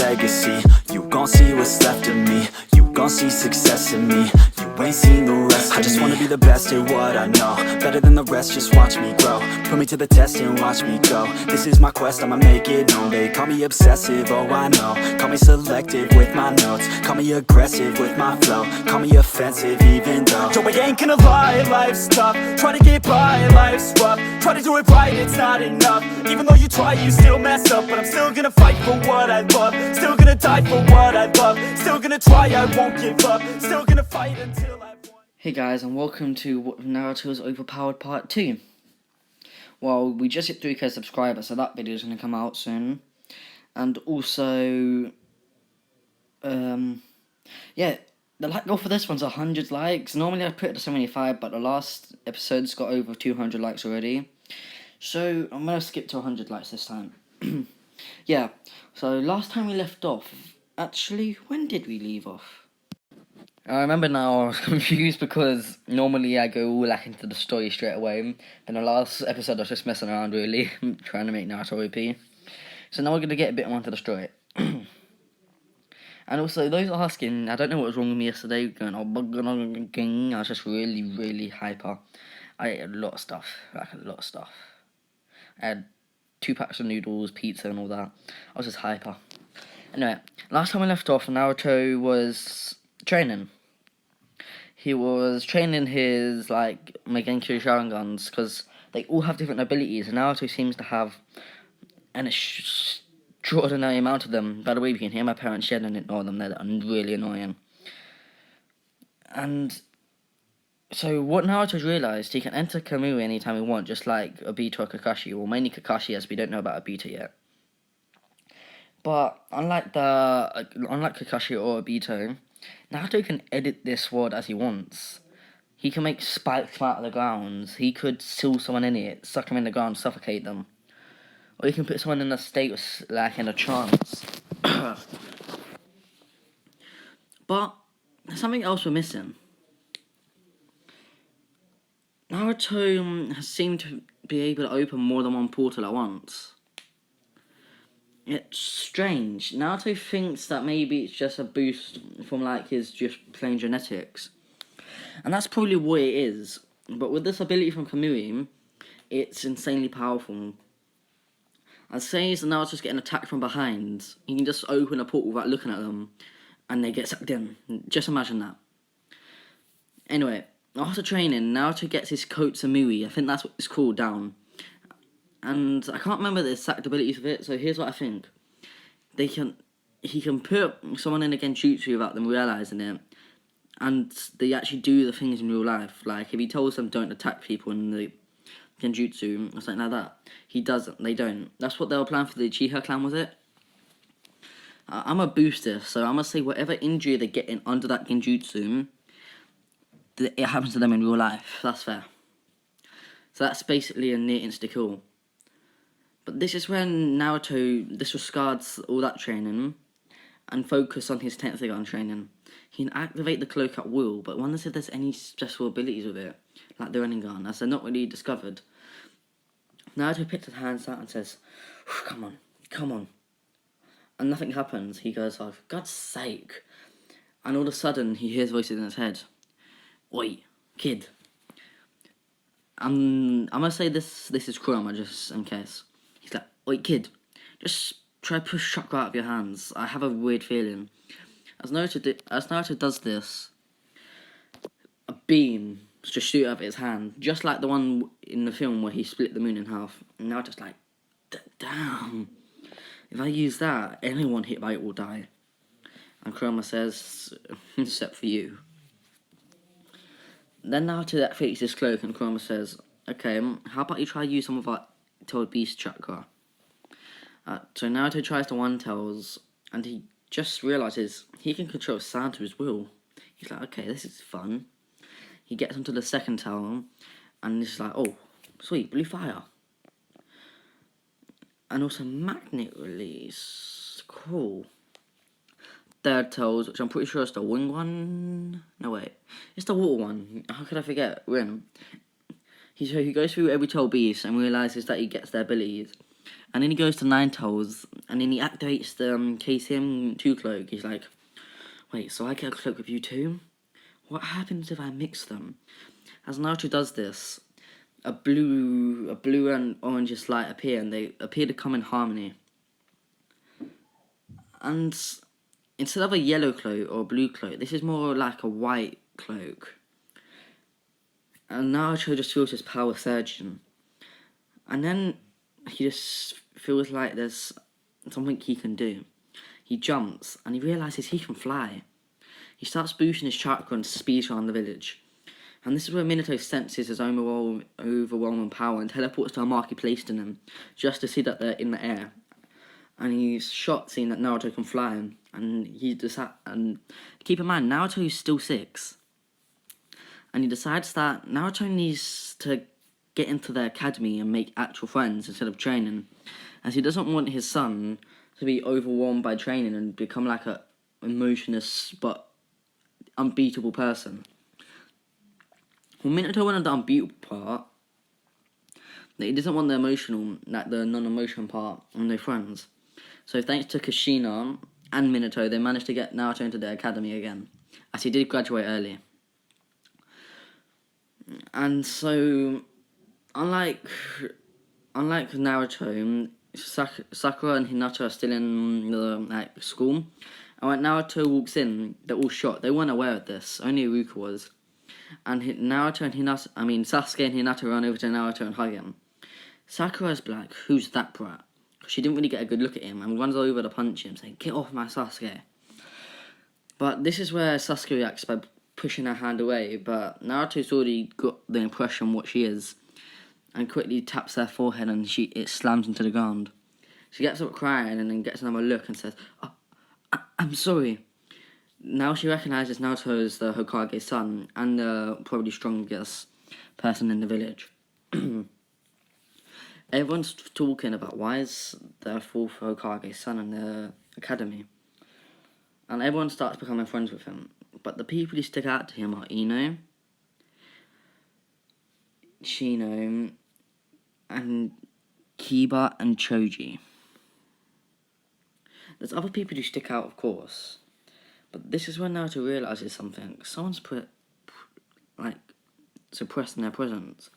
legacy. You gon' see what's left of me. You gon' see success in me. You ain't seen the rest of me. I just wanna be the best at what I know. Better than the rest, just watch me grow. Put me to the test and watch me go. This is my quest, I'ma make it known. They call me obsessive, oh I know. Call me selective with my notes. Call me aggressive with my flow. Call me offensive even though Joe, I ain't gonna lie, life's tough. Try to get by, life's rough. Try to do it right, it's not enough. Even though you try, you still mess up. But I'm still gonna fight for what I love. Still gonna die for what I love. Still gonna try, I won't give up. Still gonna fight until I won. Hey guys, and welcome to Naruto's Overpowered Part 2. Well, we just hit 3k subscribers, so that video is going to come out soon. And also, yeah, the like goal for this one's 100 likes. Normally I put it to 75, but the last episode's got over 200 likes already. So I'm going to skip to 100 likes this time. Yeah, so last time we left off, actually, when did we leave off? I remember now I was confused because normally I go all like into the story straight away. Then the last episode I was just messing around really, trying to make Naruto OP. So now we're going to get a bit more into the story. And also, those asking, I don't know what was wrong with me yesterday, going, I was just really hyper. I ate a lot of stuff, I had 2 packs of noodles, pizza and all that. I was just hyper. Anyway, last time I left off, Naruto was training. He was training his, Megenkyo Sharingans, because they all have different abilities, and Naruto seems to have an extraordinary amount of them. By the way, you can hear my parents shed and ignore them, they're really annoying. And so what Naruto's realised, he can enter Kamui anytime he wants, just like Obito or Kakashi, or mainly Kakashi, as we don't know about Obito yet. But unlike Kakashi or Obito, Naruto can edit this world as he wants. He can make spikes come out of the ground. He could seal someone in it, suck them in the ground, suffocate them. Or he can put someone in a state of, in a trance. But there's something else we're missing. Naruto has seemed to be able to open more than one portal at once. It's strange. Naruto thinks that maybe it's just a boost from his just plain genetics. And that's probably what it is. But with this ability from Kamui, it's insanely powerful. As say as Naruto's getting attacked from behind, he can just open a portal without looking at them and they get sucked in. Just imagine that. Anyway, after training, Naruto gets his Kotsumui, I think that's what it's called, down. And I can't remember the exact abilities of it, so here's what I think. He can put someone in a genjutsu without them realising it, and they actually do the things in real life. Like, if he tells them don't attack people in the genjutsu, or something like that, he doesn't, they don't. That's what they were planning for the Uchiha clan, was it? I'm a booster, so I'm going to say whatever injury they get in under that genjutsu, it happens to them in real life. That's fair. So that's basically a near insta-kill. But this is when Naruto disregards all that training and focus on his Tenseigan training. He can activate the cloak at will, but wonders if there's any special abilities with it, like the Rinnegan, as they're not really discovered. Naruto picks his hands out and says, come on. And nothing happens. He goes, oh, for God's sake. And all of a sudden, he hears voices in his head. Oi, kid. I'm gonna say this is Kurama, just in case. He's like, oi, kid, just try to push chakra out of your hands. I have a weird feeling. As Naruto does this, a beam just shoot out of his hand, just like the one in the film where he split the moon in half. And Naruto's like, damn, if I use that, anyone hit by it will die. And Kurama says, except for you. Then Naruto activates his cloak and Kurama says, okay, how about you try to use some of our Toad Beast chakra? So Naruto tries to one-tails, and he just realises he can control sound to his will. He's like, okay, this is fun. He gets onto the second tail, and he's like, oh, sweet, blue fire. And also magnet release, cool. Third tails, which I'm pretty sure is the wing one. No, wait, it's the water one. How could I forget? Rin. He goes through every tail beast and realises that he gets their abilities. And then he goes to Ninetales, and then he activates the KCM2 cloak. He's like, wait, so I get a cloak with you too? What happens if I mix them? As Naruto does this, a blue and orange light appear, and they appear to come in harmony. And instead of a yellow cloak or a blue cloak, this is more like a white cloak. And Naruto just feels his power surging. And then he just feels like there's something he can do. He jumps, and he realises he can fly. He starts boosting his chakra and speeds around the village. And this is where Minato senses his overwhelming power and teleports to a mark he placed in him, just to see that they're in the air. And he's shocked seeing that Naruto can fly. And and keep in mind, Naruto is still 6. And he decides that Naruto needs to get into the academy and make actual friends instead of training, as he doesn't want his son to be overwhelmed by training and become like a emotionless but unbeatable person. Well, Minato wanted the unbeatable part, that he doesn't want the emotional, like the non-emotional part, and no friends. So thanks to Kushina and Minato, they managed to get Naruto into the academy again, as he did graduate early. And so, unlike Naruto, Sakura and Hinata are still in the school. And when Naruto walks in, they're all shocked. They weren't aware of this. Only Iruka was. And Sasuke and Hinata run over to Naruto and hug him. Sakura's like, who's that brat? She didn't really get a good look at him and runs over to punch him, saying, get off my Sasuke. But this is where Sasuke reacts by pushing her hand away, but Naruto's already got the impression what she is, and quickly taps her forehead and it slams into the ground. She gets up crying and then gets another look and says, oh, I'm sorry. Now she recognises Naruto as the Hokage's son and the probably strongest person in the village. Everyone's talking about why is the 4th Hokage's son in the academy. And everyone starts becoming friends with him. But the people who stick out to him are Ino, Shino, and Kiba and Choji. There's other people who stick out, of course. But this is when Naruto realises something. Someone's suppressing their presence.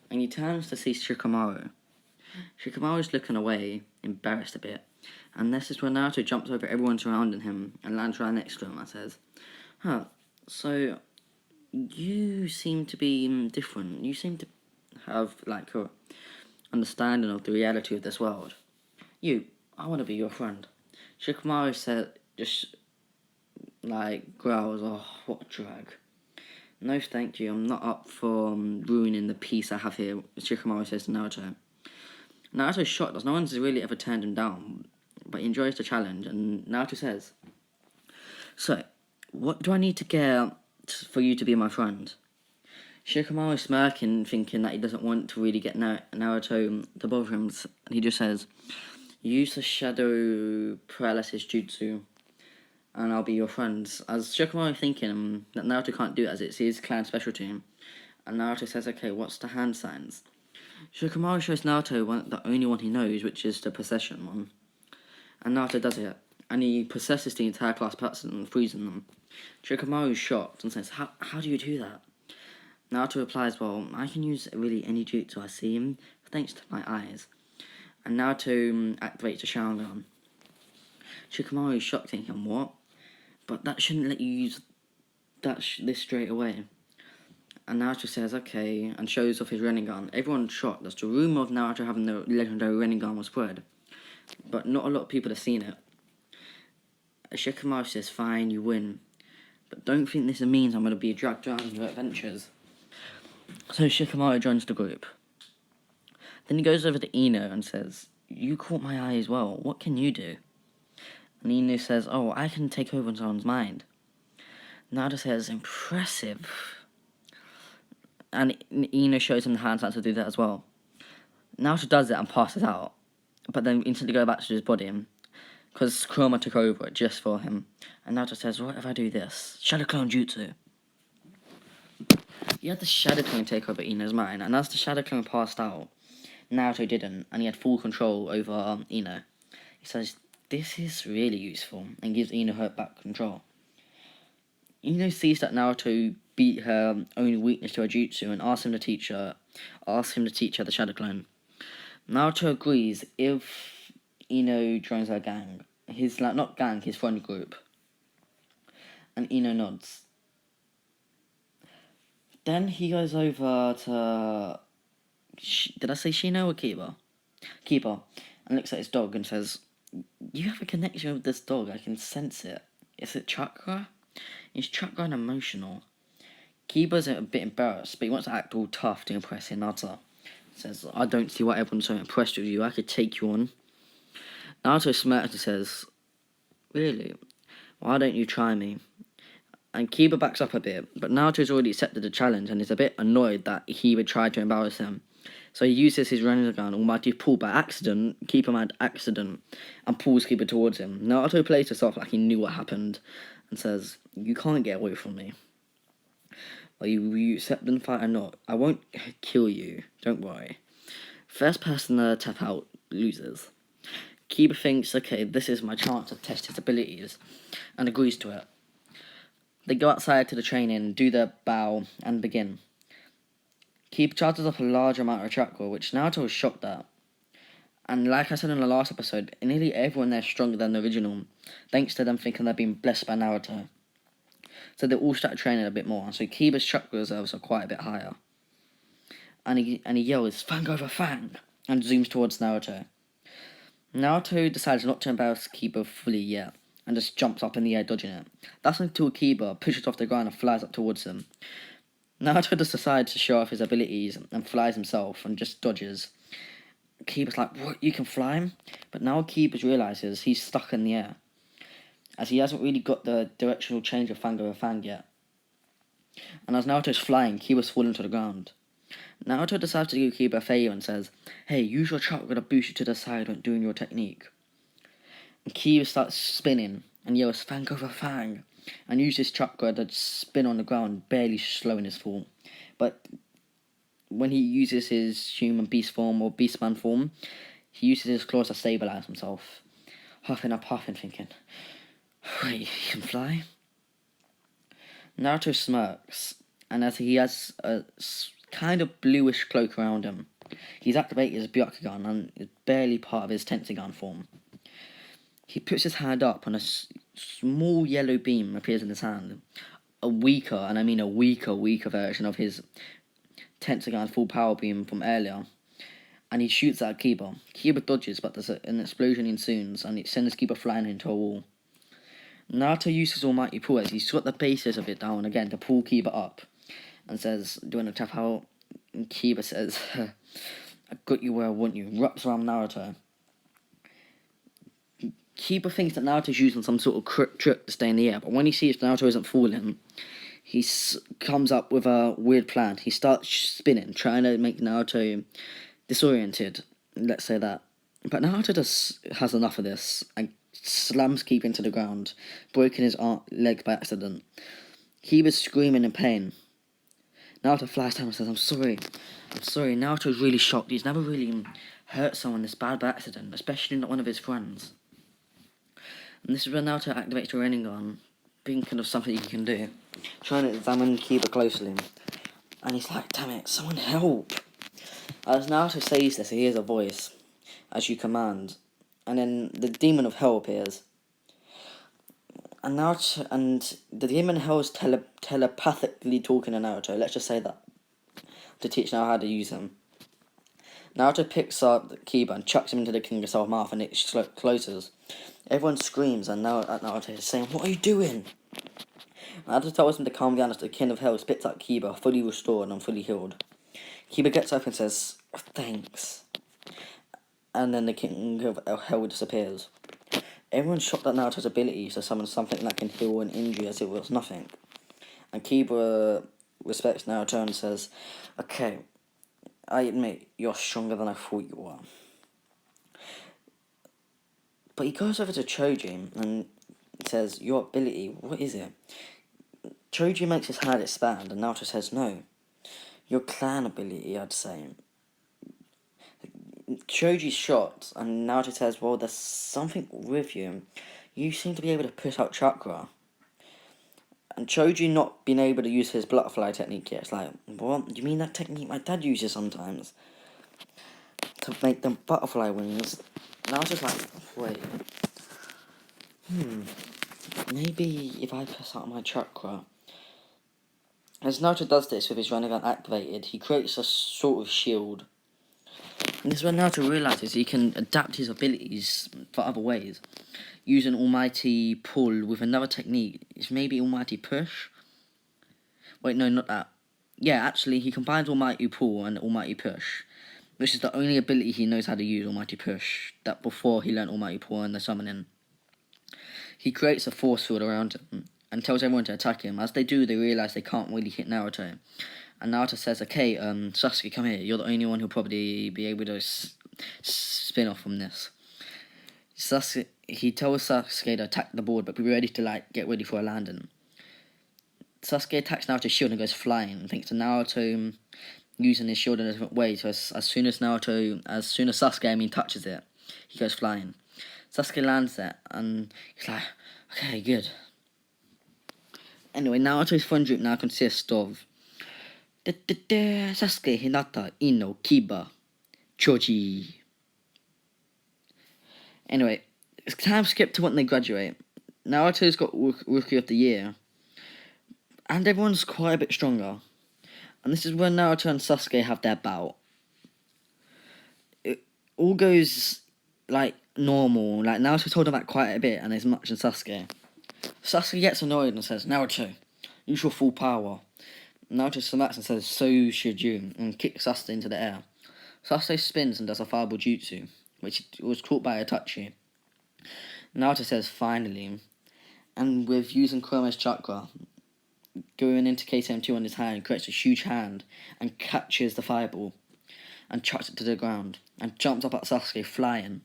And he turns to see Shikamaru. Shikamaru's looking away, embarrassed a bit. And this is when Naruto jumps over everyone surrounding him and lands right next to him and says, so you seem to be different. You seem to have like a understanding of the reality of this world. I want to be your friend. Shikamaru said, just like growls, oh, what a drag. No thank you, I'm not up for ruining the peace I have here, Shikamaru says to Naruto. Naruto's shocked as no one's really ever turned him down, but he enjoys the challenge, and Naruto says, so, what do I need to get for you to be my friend? Shikamaru is smirking, thinking that he doesn't want to really get Naruto to bother him, and he just says, use the shadow paralysis jutsu, and I'll be your friend. As Shikamaru thinking that Naruto can't do it as it's his clan specialty, and Naruto says, okay, what's the hand signs? Shikamaru shows Naruto the only one he knows, which is the possession one. And Naruto does it, and he possesses the entire class person, freezing them. Shikamaru is shocked and says, how do you do that? Naruto replies, well, I can use really any jutsu I see him, thanks to my eyes. And Naruto activates the Sharingan. Shikamaru is shocked, thinking, what? But that shouldn't let you use this straight away. And Naruto says, okay, and shows off his Rinnegan. Everyone's shocked as the rumour of Naruto having the legendary Rinnegan was spread. But not a lot of people have seen it. Shikamaru says, fine, you win. But don't think this means I'm going to be dragged around in your adventures. So Shikamaru joins the group. Then he goes over to Ino and says, you caught my eye as well. What can you do? And Ino says, oh, I can take over someone's mind. Naruto says, impressive. And Ino shows him the hand signs to do that as well. Naruto does it and passes out, but then instantly goes back to his body, because Kurama took over it just for him. And Naruto says, what if I do this? Shadow Clone Jutsu. He had the Shadow Clone take over Ino's mind, and as the Shadow Clone passed out, Naruto didn't, and he had full control over Ino. He says, this is really useful, and gives Ino her back control. Ino sees that Naruto beat her only weakness to her jutsu and asks him to teach her the Shadow Clone. Naruto agrees if Ino joins her gang. His his friend group. And Ino nods. Then he goes over to... Did I say Shino or Kiba? Kiba. And looks at his dog and says, you have a connection with this dog, I can sense it. Is it chakra? Is chakra emotional? Kiba's a bit embarrassed, but he wants to act all tough to impress Hinata. Says, I don't see why everyone's so impressed with you, I could take you on. Naruto smirks and says, really? Why don't you try me? And Kiba backs up a bit, but Naruto's already accepted the challenge and is a bit annoyed that he would try to embarrass him. So he uses his Rinnegan Almighty pull by accident, keep him at accident, and pulls Kiba towards him. Naruto plays this off like he knew what happened, and says, you can't get away from me. Are you accept the fight or not? I won't kill you, don't worry. First person to tap out loses. Kiba thinks, okay, this is my chance to test his abilities, and agrees to it. They go outside to the training, do their bow, and begin. Kiba charges up a large amount of chakra, which Naruto was shocked at. And like I said in the last episode, nearly everyone there is stronger than the original, thanks to them thinking they've been blessed by Naruto. So they all started training a bit more, so Kiba's chakra reserves are quite a bit higher. And he yells, fang over fang, and zooms towards Naruto. Naruto decides not to embarrass Kiba fully yet, and just jumps up in the air dodging it. That's until Kiba pushes off the ground and flies up towards him. Naruto just decides to show off his abilities and flies himself and just dodges. Kiba's like, what, you can fly him? But now Kiba realises he's stuck in the air, as he hasn't really got the directional change of fang over fang yet. And as Naruto's flying, Kiba's falling to the ground. Naruto decides to do Kiba a favour and says, hey, use your chakra to boost you to the side when doing your technique. And Kiba starts spinning and yells fang over fang, and uses his chakra to spin on the ground, barely slowing his fall. But when he uses his human beast form or beastman form, he uses his claws to stabilise himself. Huffing and puffing, thinking, wait, he can fly? Naruto smirks, and as he has a kind of bluish cloak around him, he's activated his Byakugan and is barely part of his Tensegan form. He puts his hand up and a small yellow beam appears in his hand. A weaker, and I mean a weaker version of his Tensegan full power beam from earlier. And he shoots at Kiba. Kiba dodges, but there's an explosion ensues, and it sends Kiba flying into a wall. Naruto uses Almighty Pull as he's got the basis of it down again to pull Kiba up. And says, do you want to tap out? And Kiba says, I got you where I want you. Wraps around Naruto. Kiba thinks that Naruto's using some sort of trick to stay in the air, but when he sees Naruto isn't falling, he comes up with a weird plan. He starts spinning, trying to make Naruto disoriented, let's say that. But Naruto just has enough of this and slams Kiba into the ground, breaking his leg by accident. Kiba's screaming in pain. Naruto flies down and says, I'm sorry. Naruto's really shocked. He's never really hurt someone this bad by accident, especially not one of his friends. And this is when Naruto activates the Rinnegan, thinking of something he can do, trying to examine Kiba closely. And he's like, damn it, someone help! As Naruto says this, he hears a voice, as you command. And then the Demon of Hell appears. And Naruto, and the Demon of Hell is telepathically talking to Naruto, let's just say that, to teach Naruto how to use him. Naruto picks up Kiba and chucks him into the King of Soul mouth, and it closes. Everyone screams and Naruto is saying, what are you doing? Naruto tells him to calm down as the King of Hell spits out Kiba, fully restored and fully healed. Kiba gets up and says, thanks. And then the King of Hell disappears. Everyone's shocked at Naruto's ability to summon something that can heal an injury as it was nothing. And Kiba respects Naruto and says, okay, I admit you're stronger than I thought you were. But he goes over to Choji and says, your ability, what is it? Choji makes his hand expand and Naruto says, no. Your clan ability, I'd say. Choji's shocked, and Naruto says, well, there's something with you. You seem to be able to put out chakra. And Choji not being able to use his butterfly technique yet. It's like, what? Do you mean that technique my dad uses sometimes? To make them butterfly wings? And I was just like, wait. Maybe if I press out my chakra. As Naruto does this with his Rinnegan activated, he creates a sort of shield. And this is when Naruto realises he can adapt his abilities for other ways. Use an almighty pull with another technique. It's maybe almighty push? Wait, no, not that. Yeah, actually, he combines almighty pull and almighty push, which is the only ability he knows how to use, almighty push, that before he learned almighty pull and the summoning. He creates a force field around him and tells everyone to attack him. As they do, they realise they can't really hit Naruto. And Naruto says, okay, Sasuke, come here. You're the only one who'll probably be able to spin off from this. He tells Sasuke to attack the board, but be ready to, get ready for a landing. Sasuke attacks Naruto's shield and goes flying, thanks to Naruto using his shield in a different way. So as soon as Sasuke touches it, he goes flying. Sasuke lands there, and he's like, okay, good. Anyway, Naruto's friend group now consists of Sasuke, Hinata, Ino, Kiba, Choji. Anyway, it's time skip to when they graduate. Naruto's got Rookie of the Year, and everyone's quite a bit stronger. And this is when Naruto and Sasuke have their bout. It all goes normal. Naruto told him that quite a bit, and as much as Sasuke. Sasuke gets annoyed and says, Naruto, use your full power. Naruto smacks and says, so should you, and kicks Sasuke into the air. Sasuke spins and does a fireball jutsu, which was taught by Itachi. Naruto says, finally, and with using Kurome's chakra, going into KTM2 on his hand, creates a huge hand and catches the fireball and chucks it to the ground and jumps up at Sasuke flying,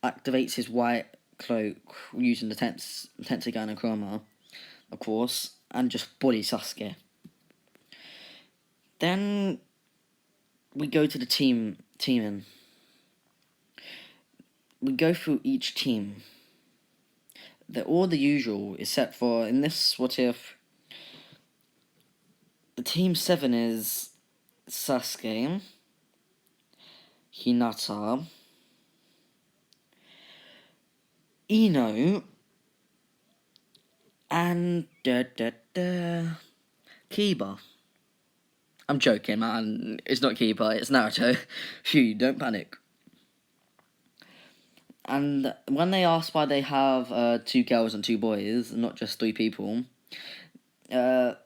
activates his white cloak using the Tenseigan and Kurama, of course, and just bodies Sasuke. Then we go to the teaming. We go through each team. They're all the usual, except for in this Whatif, the team 7 is Sasuke, Hinata, Ino, and Kiba. I'm joking, man. It's not Kiba, it's Naruto. Phew, don't panic. And when they ask why they have 2 girls and 2 boys, not just 3 people, Ruka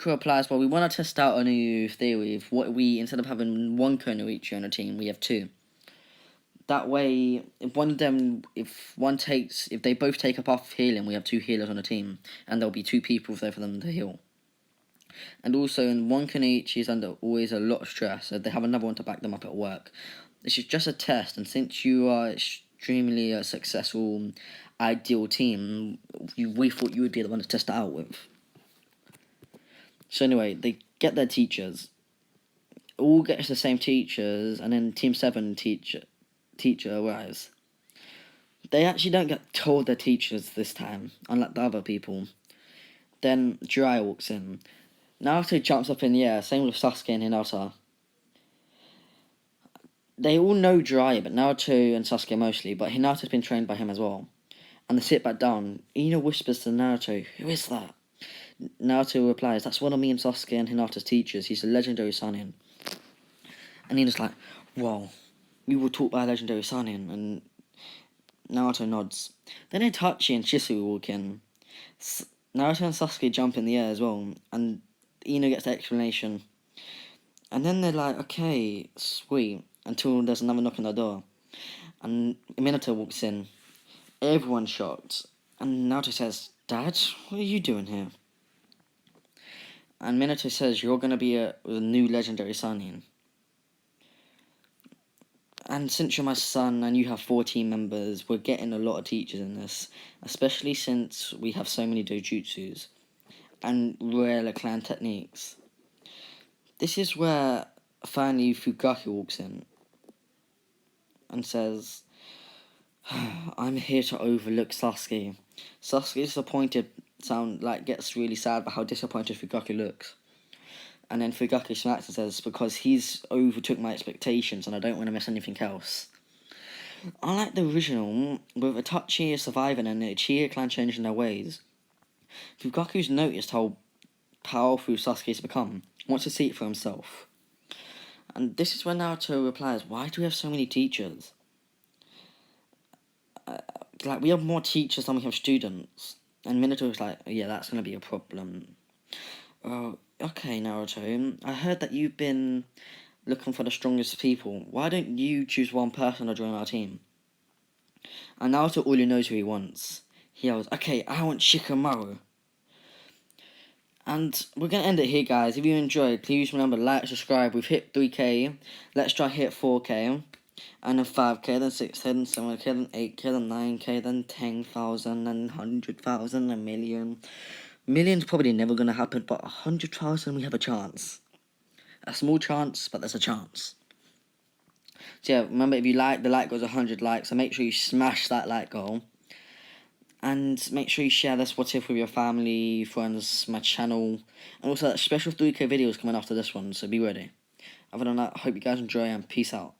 replies, well, we want to test out a new theory. Instead of having 1 Konoichi on a team, we have 2. That way, if they both take up half healing, we have 2 healers on a team, and there'll be 2 people there for them to heal. And also, in 1 Konoichi is under always a lot of stress, so they have another one to back them up at work. This is just a test, and since you are extremely a successful, ideal team, we thought you would be the one to test it out with. So anyway, they get their teachers. All get the same teachers, and then Team 7 teacher arrives. They actually don't get told their teachers this time, unlike the other people. Then Jiraiya walks in. Naruto jumps up in the air, same with Sasuke and Hinata. They all know Jiraiya, but Naruto and Sasuke mostly, but Hinata's been trained by him as well. And they sit back down. Ino whispers to Naruto, who is that? Naruto replies, that's one of me and Sasuke and Hinata's teachers. He's a legendary Sannin. And Ino's like, whoa, you were taught by a legendary Sannin. And Naruto nods. Then Itachi and Shisui walk in. Naruto and Sasuke jump in the air as well, and Ino gets the explanation. And then they're like, okay, sweet, until there's another knock on the door. And Minato walks in. Everyone's shocked. And Naruto says, Dad, what are you doing here? And Minato says, you're going to be a new legendary Sannin. And since you're my son and you have 14 members, we're getting a lot of teachers in this, especially since we have so many dojutsus and rare clan techniques. This is where finally Fugaki walks in. and says, I'm here to overlook Sasuke. Sasuke disappointed gets really sad about how disappointed Fugaku looks. And then Fugaku smacks and says, because he's overtook my expectations and I don't want to miss anything else. Unlike the original, with Itachi surviving and the Uchiha clan changing their ways, Fugaku's noticed how powerful Sasuke's become, wants to see it for himself. And this is when Naruto replies, why do we have so many teachers? We have more teachers than we have students. And Minato's like, yeah, that's going to be a problem. Oh, okay, Naruto, I heard that you've been looking for the strongest people. Why don't you choose one person to join our team? And Naruto already knows who he wants. He yells, okay, I want Shikamaru. And we're going to end it here, guys. If you enjoyed, please remember to like, subscribe. We've hit 3k. Let's try hit 4k. And then 5k, then 6k, then 7k, then 8k, then 9k, then 10,000, then 100,000, a million. Million's probably never going to happen, but 100,000 we have a chance. A small chance, but there's a chance. So yeah, remember, if you like, the like goes 100 likes, so make sure you smash that like goal. And make sure you share this Whatif with your family, friends, my channel. And also that special 3k video is coming after this one, so be ready. Other than that, I hope you guys enjoy and peace out.